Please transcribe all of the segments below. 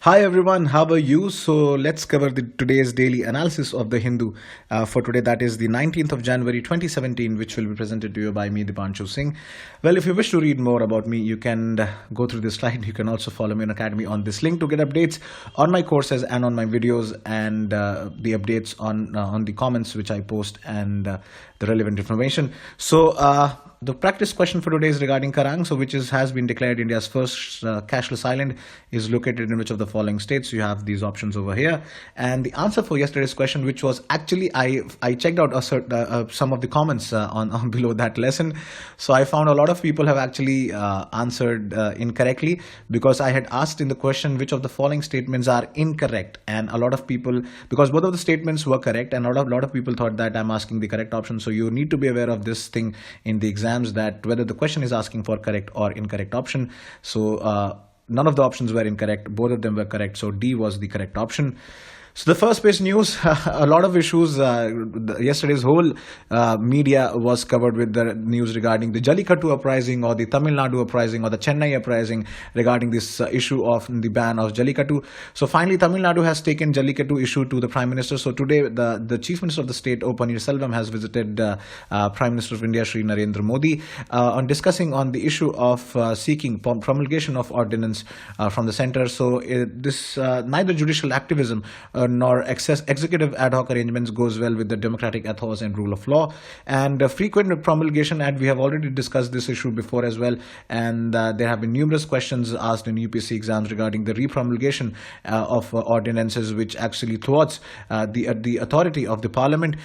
Hi everyone, how are you? So let's cover today's daily analysis of the Hindu for today. That is the 19th of January 2017, which will be presented to you by me, Dipanshu Singh. Well, if you wish to read more about me, you can go through this slide. You can also follow me on Academy on this link to get updates on my courses and on my videos and the updates on the comments which I post and the relevant information. So the practice question for today is regarding Karang, so has been declared India's first cashless island, is located in which of the following states? You have these options over here, and the answer for yesterday's question, which was actually I checked out some of the comments on below that lesson, so I found a lot of people have actually answered incorrectly, because I had asked in the question which of the following statements are incorrect, and a lot of people, because both of the statements were correct, and a lot of people thought that I'm asking the correct option. So you need to be aware of this thing in the exam, that whether the question is asking for correct or incorrect option. So none of the options were incorrect, both of them were correct, so D was the correct option. So the first page news, a lot of issues. Yesterday's whole media was covered with the news regarding the Jallikattu uprising, or the Tamil Nadu uprising, or the Chennai uprising, regarding this issue of the ban of Jallikattu. So finally, Tamil Nadu has taken Jallikattu issue to the Prime Minister. So today, the Chief Minister of the state, O. Pannirselvam, has visited Prime Minister of India, Shri Narendra Modi, on discussing on the issue of seeking promulgation of ordinance from the centre. So this neither judicial activism nor executive ad hoc arrangements goes well with the democratic ethos and rule of law, and frequent promulgation, and we have already discussed this issue before as well, and there have been numerous questions asked in UPSC exams regarding the repromulgation of ordinances, which actually thwarts the authority of the parliament.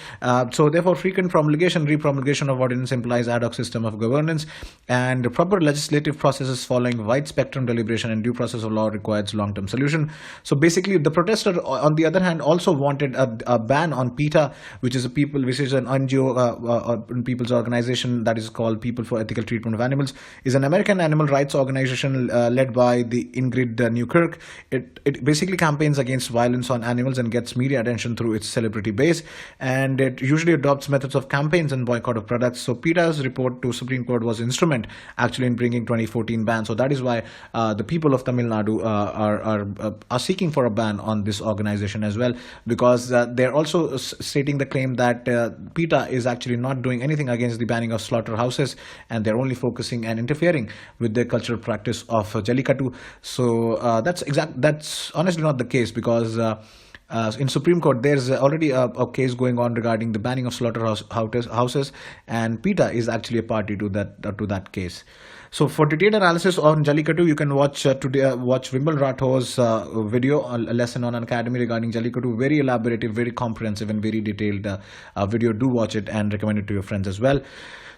So therefore, frequent repromulgation of ordinance implies ad hoc system of governance, and proper legislative processes following wide spectrum deliberation and due process of law requires long-term solution. So basically, the protester on the other hand also wanted a ban on PETA, which is an NGO, people's organization that is called People for Ethical Treatment of Animals, is an American animal rights organization led by the Ingrid Newkirk. It basically campaigns against violence on animals and gets media attention through its celebrity base, and it usually adopts methods of campaigns and boycott of products. So PETA's report to Supreme Court was instrument actually in bringing 2014 ban. So that is why the people of Tamil Nadu are seeking for a ban on this organization as well, because they're also stating the claim that PETA is actually not doing anything against the banning of slaughterhouses, and they're only focusing and interfering with the cultural practice of Jallikattu. So that's honestly not the case, because in Supreme Court, there's already a case going on regarding the banning of slaughterhouses, and PETA is actually a party to that case. So for detailed analysis on Jallikattu, you can watch Vimal Rathor's video, a lesson on Academy regarding Jallikattu. Very elaborative, very comprehensive, and very detailed video. Do watch it and recommend it to your friends as well.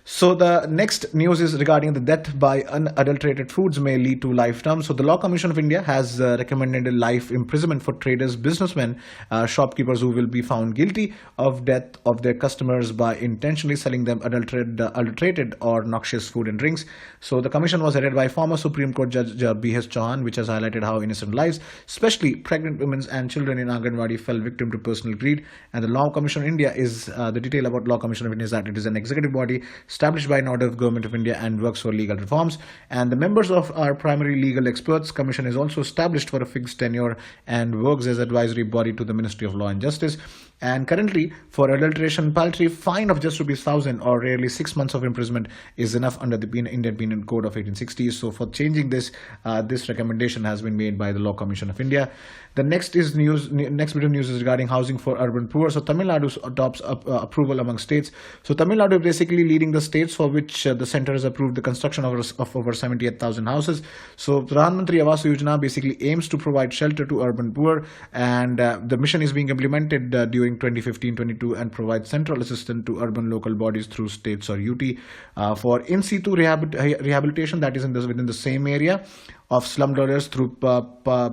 So the next news is regarding the death by unadulterated foods may lead to life term. So the Law Commission of India has recommended a life imprisonment for traders, businessmen, shopkeepers who will be found guilty of death of their customers by intentionally selling them adulterated or noxious food and drinks. So the commission was headed by former Supreme Court Judge B.H. Chauhan, which has highlighted how innocent lives, especially pregnant women and children in Anganwadi, fell victim to personal greed. And the Law Commission of India is the detail about Law Commission of India is that it is an executive body established by an order of Government of India and works for legal reforms. And the members of our primary legal experts commission is also established for a fixed tenure and works as advisory body to the Ministry of Law and Justice. And currently, for adulteration, paltry fine of just ₹1,000 or rarely 6 months of imprisonment is enough under the Indian Penal Code of 1860. So for changing this, this recommendation has been made by the Law Commission of India. The next bit of news is regarding housing for urban poor. So Tamil Nadu adopts approval among states. So Tamil Nadu is basically leading the states for which the centre has approved the construction of over 78,000 houses. So Pradhan Mantri Awas Yojana basically aims to provide shelter to urban poor, and the mission is being implemented during 2015-22 and provides central assistance to urban local bodies through states or UT for in situ rehabilitation, that is within the same area, of slum dwellers through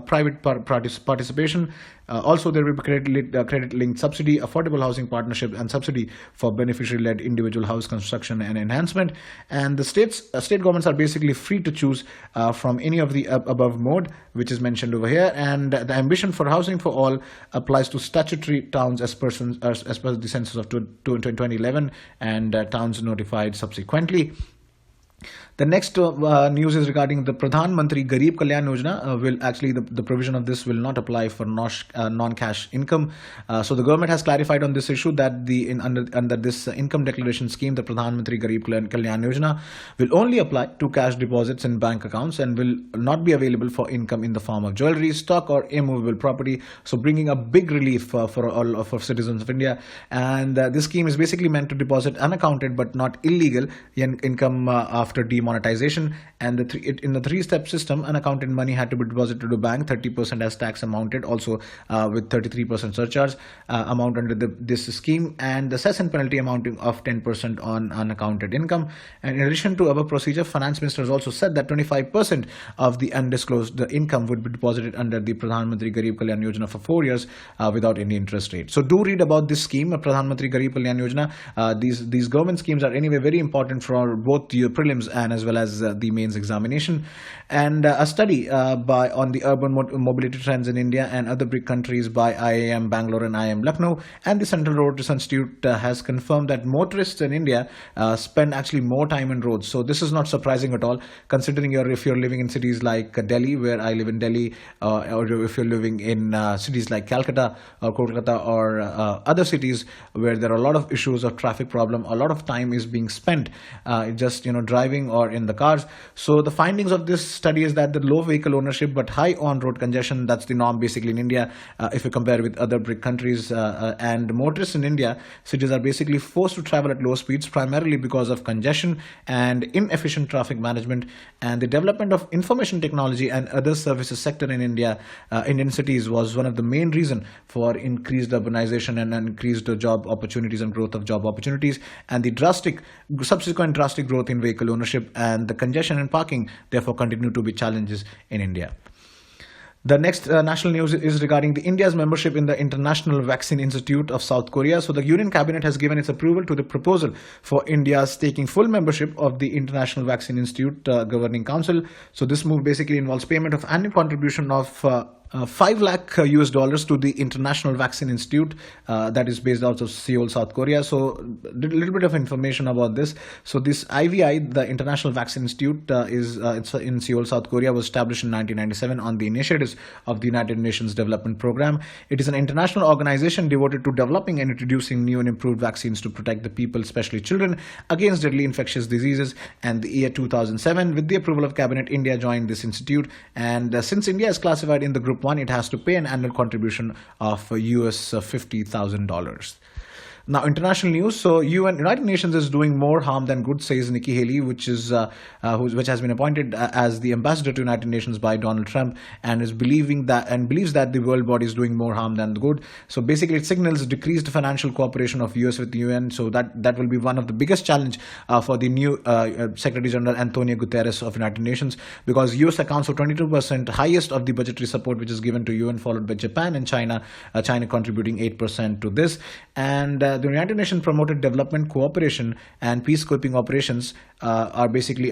private participation. Also, there will be credit-linked subsidy, affordable housing partnership, and subsidy for beneficiary-led individual house construction and enhancement. And the state governments are basically free to choose from any of the above mode, which is mentioned over here. And the ambition for housing for all applies to statutory towns as per the census of 2011 and towns notified subsequently. The next news is regarding the Pradhan Mantri Garib Kalyan Yojana. Will actually the provision of this will not apply for non-cash income. So the government has clarified on this issue that under this income declaration scheme, the Pradhan Mantri Garib Kalyan Yojana will only apply to cash deposits in bank accounts and will not be available for income in the form of jewelry, stock, or immovable property. So bringing a big relief for citizens of India. And this scheme is basically meant to deposit unaccounted but not illegal income after demonetization. And in the three-step system, unaccounted money had to be deposited to the bank, 30% as tax amounted, also with 33% surcharge amount under this scheme, and the cess and penalty amounting of 10% on unaccounted income. And in addition to our procedure, Finance Minister has also said that 25% of the undisclosed income would be deposited under the Pradhan Mantri Garib Kalyan Yojana for 4 years without any interest rate. So do read about this scheme, Pradhan Mantri Garib Kalyan Yojana. These government schemes are anyway very important for both your prelims and as well as the mains examination. And a study on the urban mobility trends in India and other big countries by IIM Bangalore and IIM Lucknow and the Central Road Research Institute has confirmed that motorists in India spend actually more time on roads. So this is not surprising at all, considering if you're living in cities like Delhi, where I live in Delhi, or if you're living in cities like Calcutta or Kolkata or other cities where there are a lot of issues of traffic problem. A lot of time is being spent just driving or in the cars. So the findings of this study is that the low vehicle ownership but high on-road congestion, that's the norm basically in India if you compare with other big countries, and motorists in India, cities are basically forced to travel at low speeds primarily because of congestion and inefficient traffic management. And the development of information technology and other services sector in India, Indian cities, was one of the main reason for increased urbanization and increased job opportunities and growth of job opportunities, and the subsequent drastic growth in vehicle ownership and the congestion and parking therefore continue to be challenges in India. The next national news is regarding India's membership in the International Vaccine Institute of South Korea. So the Union Cabinet has given its approval to the proposal for India's taking full membership of the International Vaccine Institute Governing Council. So this move basically involves payment of annual contribution of $5 lakh US to the International Vaccine Institute that is based out of Seoul, South Korea. So a little bit of information about this. So this IVI, the International Vaccine Institute, it's in Seoul, South Korea, was established in 1997 on the initiatives of the United Nations Development Program. It is an international organization devoted to developing and introducing new and improved vaccines to protect the people, especially children, against deadly infectious diseases. And the year 2007, with the approval of Cabinet, India joined this institute. And since India is classified in the Group 1, it has to pay an annual contribution of US $50,000. Now, international news. So, United Nations is doing more harm than good, says Nikki Haley, which has been appointed as the ambassador to United Nations by Donald Trump, and believes that the world body is doing more harm than good. So, basically, it signals decreased financial cooperation of US with the UN. So that will be one of the biggest challenge for the new Secretary General Antonio Guterres of United Nations, because US accounts for 22%, highest of the budgetary support which is given to UN, followed by Japan and China. China contributing 8% to this, and the United Nations promoted development cooperation and peacekeeping operations are basically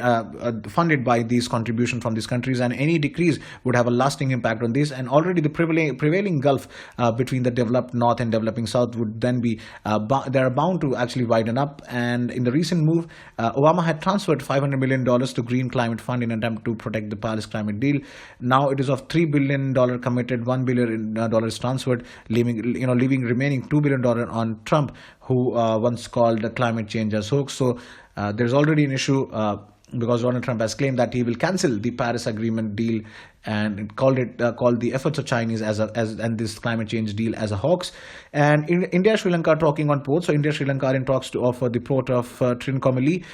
funded by these contributions from these countries, and any decrease would have a lasting impact on these. And already the prevailing gulf between the developed north and developing south would then be they are bound to actually widen up. And in the recent move, Obama had transferred $500 million to Green Climate Fund in an attempt to protect the Paris climate deal. Now it is of $3 billion committed, $1 billion transferred, leaving remaining $2 billion on Trump, who once called the climate change as hoax. So there's already an issue because Donald Trump has claimed that he will cancel the Paris Agreement deal, and called the efforts of Chinese and this climate change deal as a hoax. And India Sri Lanka talking on ports. So India Sri Lanka are in talks to offer the port of Trincomalee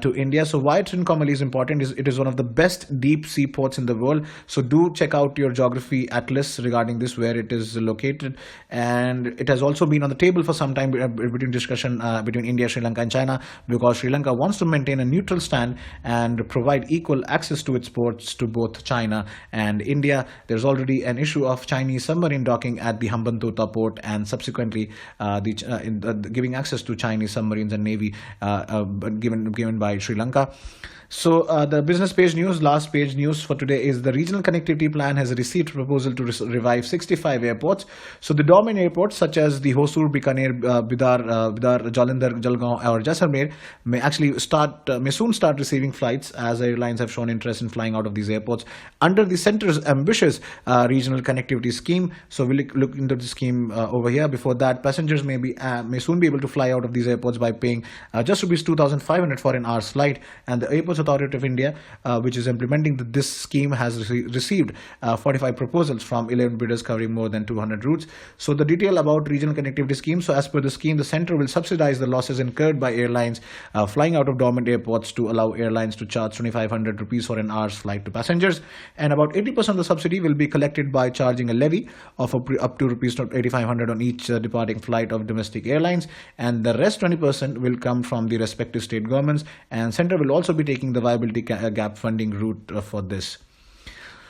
to India. So why Trincomalee is important is it is one of the best deep sea ports in the world. So do check out your geography atlas regarding this, where it is located. And it has also been on the table for some time between discussion between India, Sri Lanka and China, because Sri Lanka wants to maintain a neutral stand and provide equal access to its ports to both China and India. There's already an issue of Chinese submarine docking at the Hambantota port, and subsequently giving access to Chinese submarines and navy given by Sri Lanka. So the business page news, last page news for today is the regional connectivity plan has received proposal to revive 65 airports. So the dormant airports such as the Hosur, Bikaner, Bidar, Jalandhar, Jalgaon or Jaisalmer may soon start receiving flights as airlines have shown interest in flying out of these airports under the centre's ambitious regional connectivity scheme. So we'll look into the scheme over here. Before that, passengers may soon be able to fly out of these airports by paying just rupees 2,500 for an hour's flight, and the Airports Authority of India, which is implementing this scheme, has received 45 proposals from 11 bidders covering more than 200 routes. So the detail about regional connectivity scheme. So as per the scheme, the centre will subsidize the losses incurred by airlines flying out of dormant airports to allow airlines to charge 2,500 rupees for an hour's flight to passengers, and about 80% of the subsidy will be collected by charging a levy of up to rupees 8,500 on each departing flight of domestic airlines, and the rest 20% will come from the respective state governments, and centre will also be taking the viability gap funding route for this.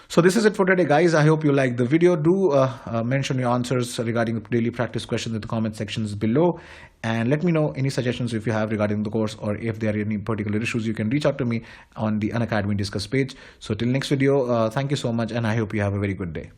So this is it for today, guys. I hope you liked the video. Do mention your answers regarding the daily practice questions in the comment sections below, and let me know any suggestions if you have regarding the course, or if there are any particular issues, you can reach out to me on the Unacademy Discuss page. So till next video, thank you so much, and I hope you have a very good day.